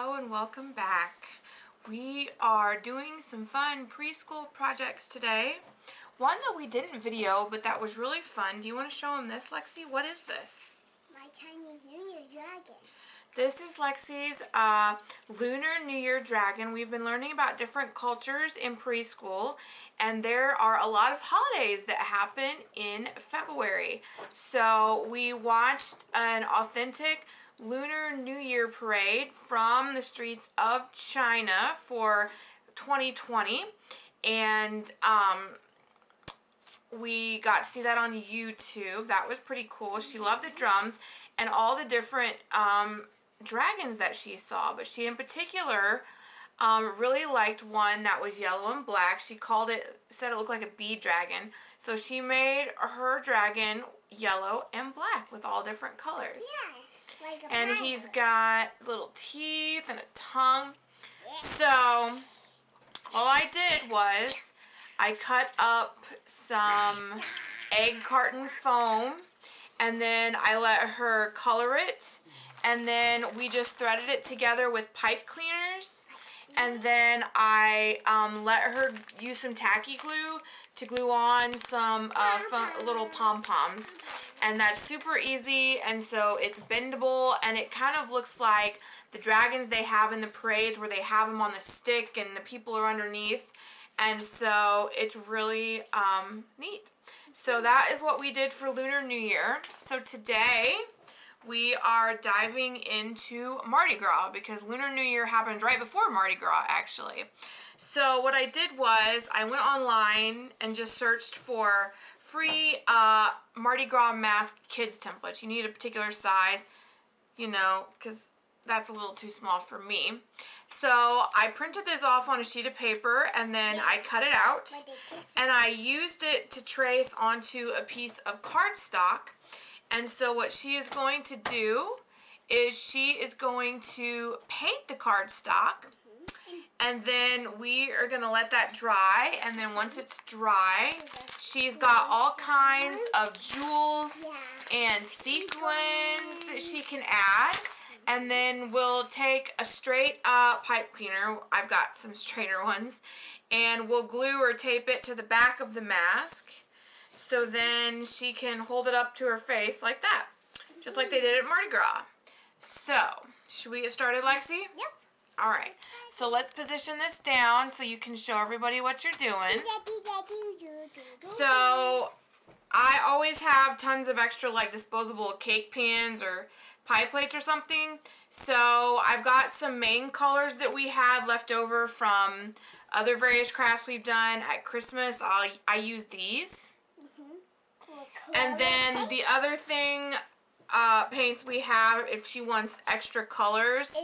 Hello and welcome back. We are doing some fun preschool projects today. One that we didn't video, but that was really fun. Do you want to show them this, Lexi? What is this? My Chinese New Year dragon. This is Lexi's Lunar New Year dragon. We've been learning about different cultures in preschool, and there are a lot of holidays that happen in February. So we watched an authentic Lunar New Year parade from the streets of China for 2020, and we got to see that on YouTube. That was pretty cool. She loved the drums and all the different dragons that she saw, but she in particular really liked one that was yellow and black. She said it looked like a bee dragon. So she made her dragon yellow and black with all different colors. Yeah, like a And pirate. he's got little teeth and a tongue. Yeah. So all I did was I cut up some egg carton foam, and then I let her color it, and then we just threaded it together with pipe cleaners, and then I let her use some tacky glue to glue on some fun little pom-poms. And that's super easy, and so it's bendable, and it kind of looks like the dragons they have in the parades where they have them on the stick and the people are underneath. And so it's really neat. So that is what we did for Lunar New Year. So today we are diving into Mardi Gras because Lunar New Year happened right before Mardi Gras, actually. So what I did was I went online and just searched for free Mardi Gras mask kids templates. You need a particular size, you know, because that's a little too small for me. So I printed this off on a sheet of paper, and then I cut it out, and I used it to trace onto a piece of cardstock. And so what she is going to do is she is going to paint the cardstock, and then we are going to let that dry, and then once it's dry, she's got all kinds of jewels and sequins that she can add. And then we'll take a straight pipe cleaner, I've got some straighter ones, and we'll glue or tape it to the back of the mask. So then she can hold it up to her face like that, just like they did at Mardi Gras. So, should we get started, Lexi? Yep. Alright, so let's position this down so you can show everybody what you're doing. So, I always have tons of extra like disposable cake pans or pie plates or something. So I've got some main colors that we had left over from other various crafts we've done at Christmas. I use these. And then the other thing, paints we have, if she wants extra colors,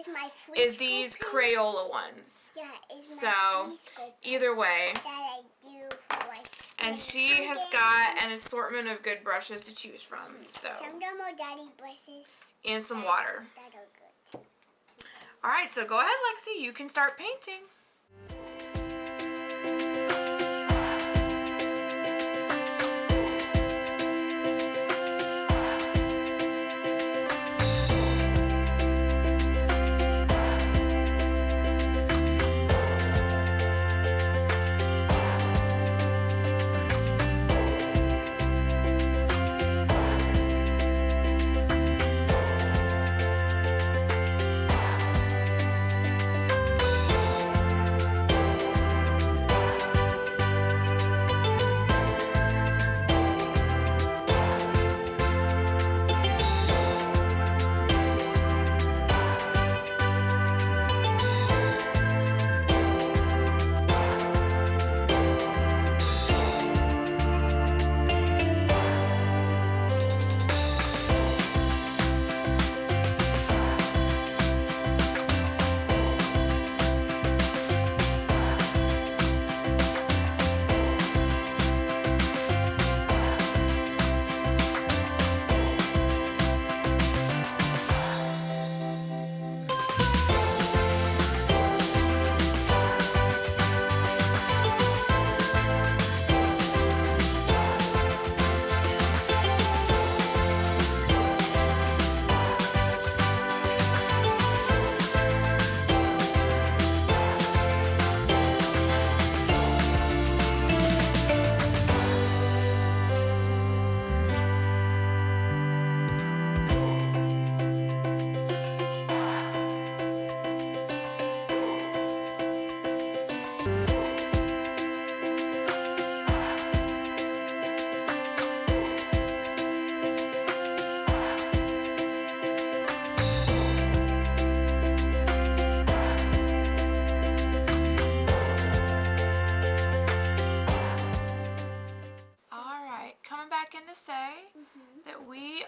is these Crayola ones. Yeah, is my So either way. that I do for like. And she has got an assortment of good brushes to choose from. So Some more daddy brushes. and some water. That are good. Alright, so go ahead, Lexi. You can start painting.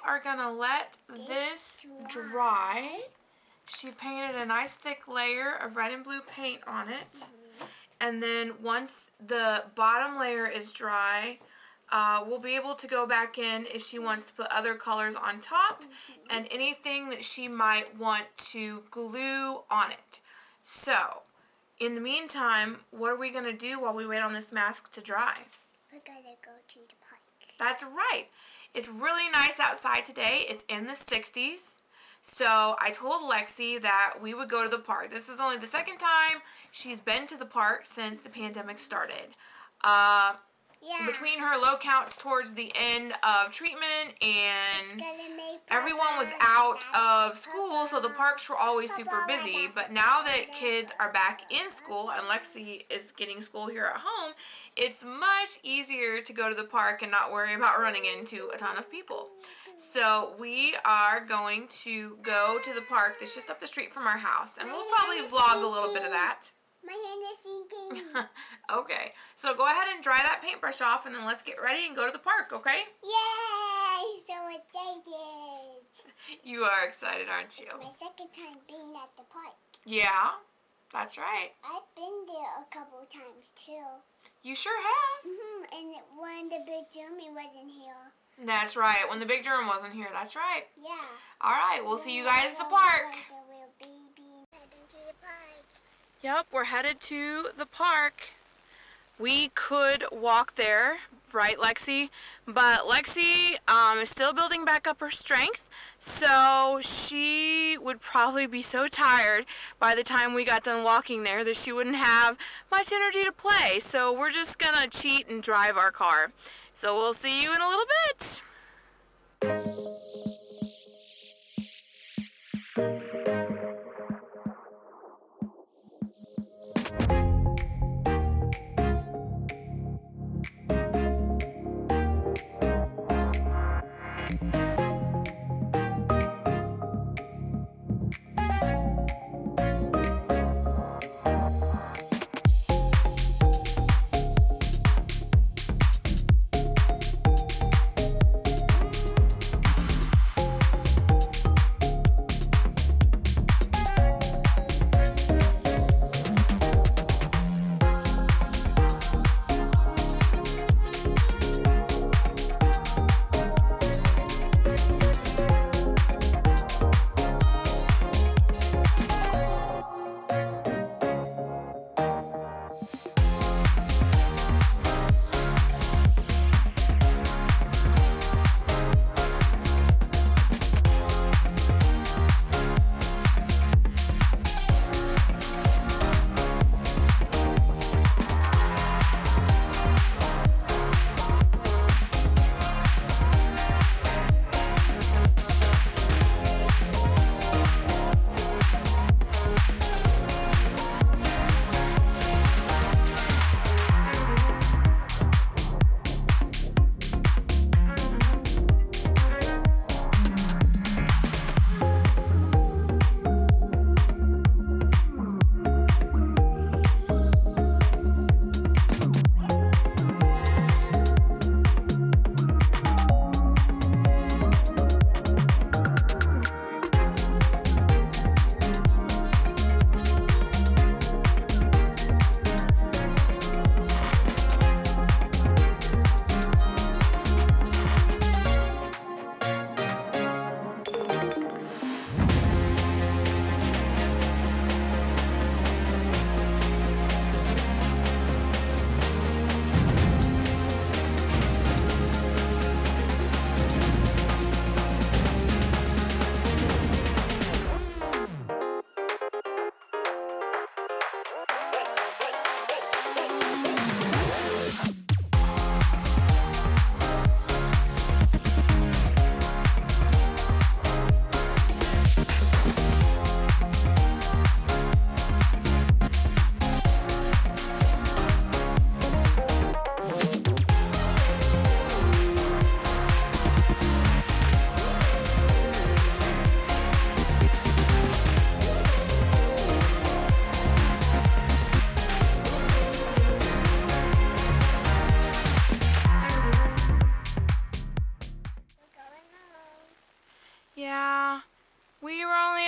are gonna let this dry. She painted a nice thick layer of red and blue paint on it. And then once the bottom layer is dry, we'll be able to go back in if she wants to put other colors on top and anything that she might want to glue on it. So, in the meantime, what are we going to do while we wait on this mask to dry? We're gonna go to the park. That's right. It's really nice outside today. It's in the 60s. So I told Lexi that we would go to the park. This is only the second time she's been to the park since the pandemic started. Between her low counts towards the end of treatment and everyone was out of school, so the parks were always super busy. But now that kids are back in school and Lexi is getting school here at home, it's much easier to go to the park and not worry about running into a ton of people. So we are going to go to the park that's just up the street from our house, and we'll probably vlog a little bit of that. My hand is sinking. Okay, so go ahead and dry that paintbrush off, and then let's get ready and go to the park, okay? Yay! So excited. You are excited, aren't you? It's my second time being at the park. Yeah, that's right. I've been there a couple times too. You sure have. And when the big Jimmy wasn't here. That's right, when the big germ wasn't here, that's right. Yeah. All right, we'll see you guys at the park. Heading to the park. Yep, we're headed to the park. We could walk there, right, Lexi? But Lexi is still building back up her strength, so she would probably be so tired by the time we got done walking there that she wouldn't have much energy to play. So we're just gonna cheat and drive our car. So we'll see you in a little bit.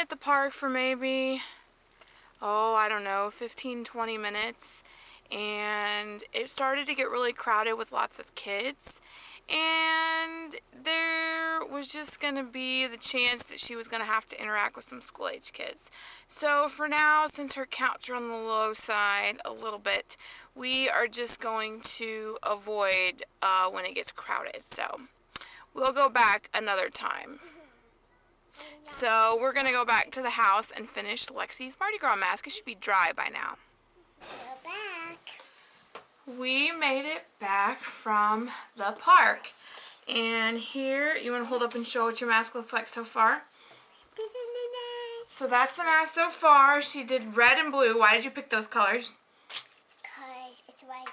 at the park for maybe, I don't know, 15-20 minutes, and it started to get really crowded with lots of kids, and there was just going to be the chance that she was going to have to interact with some school-age kids. So for now, since her counts are on the low side a little bit, we are just going to avoid when it gets crowded. So we'll go back another time. So we're going to go back to the house and finish Lexi's Mardi Gras mask. It should be dry by now. We're back. We made it back from the park. And here, you want to hold up and show what your mask looks like so far? This is the mask. So that's the mask so far. She did red and blue. Why did you pick those colors? Cause it's like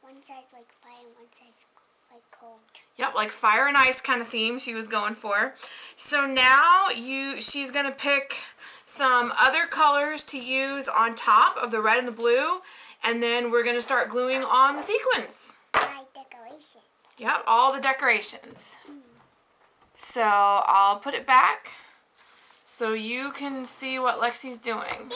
one side's like fire and one side's like cold. Yep, like fire and ice kind of theme she was going for. So now she's going to pick some other colors to use on top of the red and the blue, and then we're going to start gluing on the sequins. My decorations. Yep, all the decorations. So I'll put it back so you can see what Lexi's doing.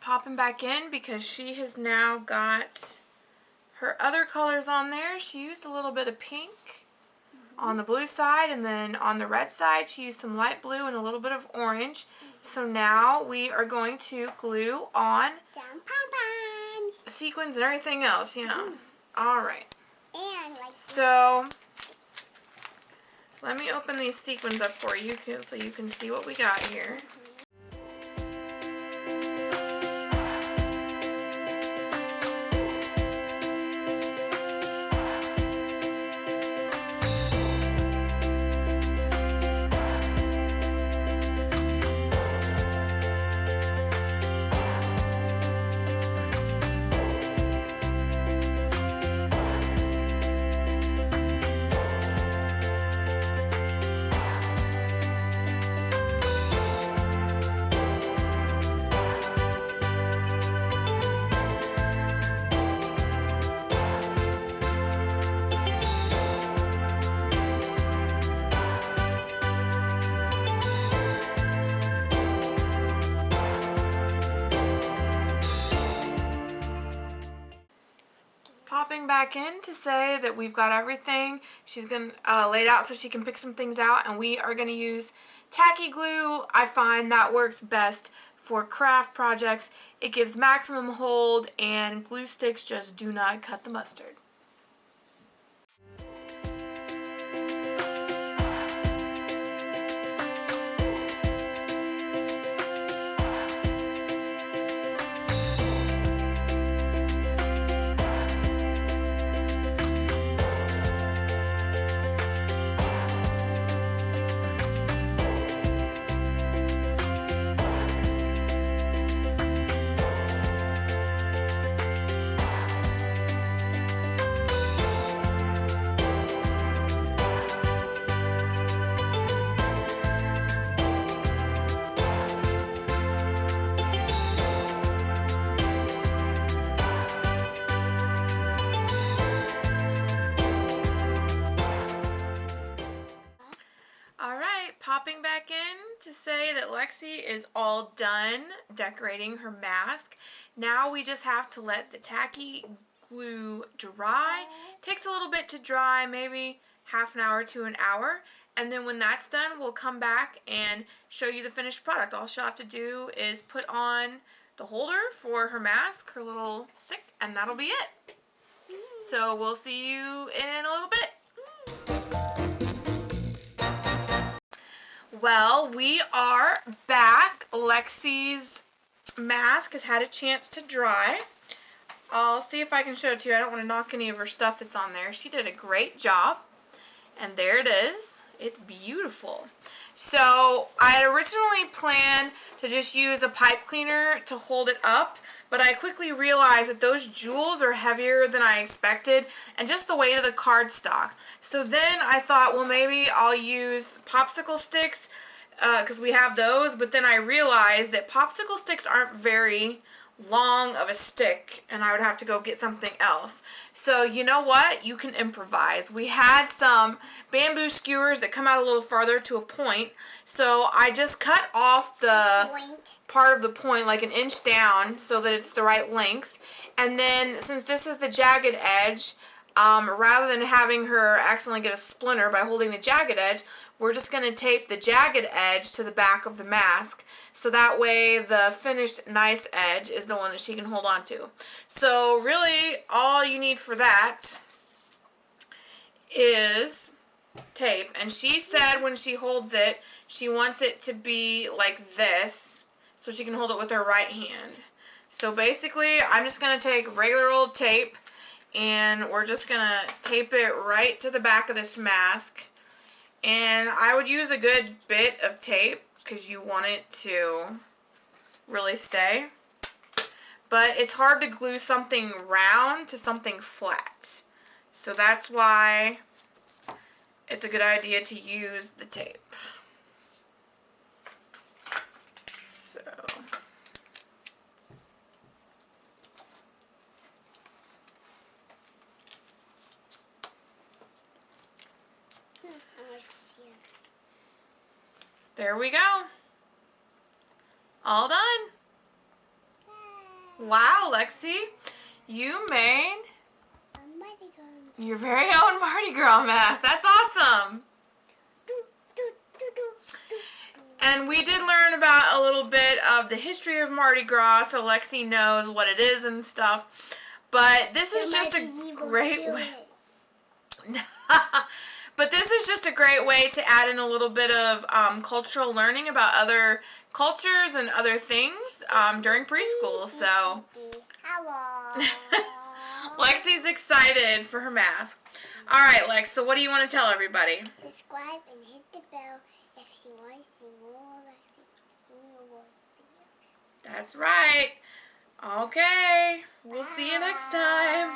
Popping back in because she has now got her other colors on there. She used a little bit of pink on the blue side, and then on the red side she used some light blue and a little bit of orange. So now we are going to glue on Some pom-poms. sequins and everything else, Alright. And like So let me open these sequins up for you so you can see what we got here. Popping back in to say that we've got everything. She's going to lay it out so she can pick some things out, and we are going to use tacky glue. I find that works best for craft projects. It gives maximum hold, and glue sticks just do not cut the mustard. to say that Lexi is all done decorating her mask. Now we just have to let the tacky glue dry. Takes a little bit to dry, maybe half an hour to an hour. And then when that's done, we'll come back and show you the finished product. All she'll have to do is put on the holder for her mask, her little stick, and that'll be it. So we'll see you in a little bit. Well, we are back. Lexi's mask has had a chance to dry. I'll see if I can show it to you. I don't want to knock any of her stuff that's on there. She did a great job. And there it is. It's beautiful. So I had originally planned to just use a pipe cleaner to hold it up, but I quickly realized that those jewels are heavier than I expected and just the weight of the cardstock. So then I thought, well, maybe I'll use popsicle sticks because we have those, but then I realized that popsicle sticks aren't very long of a stick and I would have to go get something else. So you know what? You can improvise. We had some bamboo skewers that come out a little farther to a point, so I just cut off the part of the point like an inch down so that it's the right length. And then since this is the jagged edge, rather than having her accidentally get a splinter by holding the jagged edge, we're just going to tape the jagged edge to the back of the mask, so that way the finished nice edge is the one that she can hold on to. So really all you need for that is tape. And she said when she holds it, she wants it to be like this so she can hold it with her right hand. So basically I'm just going to take regular old tape and we're just going to tape it right to the back of this mask. And I would use a good bit of tape because you want it to really stay. But it's hard to glue something round to something flat. So that's why it's a good idea to use the tape. So there we go. All done. Wow, Lexi, you made your very own Mardi Gras mask. That's awesome. And we did learn about a little bit of the history of Mardi Gras, so Lexi knows what it is and stuff. But this is just a great way. But this is just a great way to add in a little bit of cultural learning about other cultures and other things during preschool. So Lexi's excited for her mask. All right, Lex, so what do you want to tell everybody? Subscribe and hit the bell if you want to see more videos. That's right. Okay, we'll see you next time.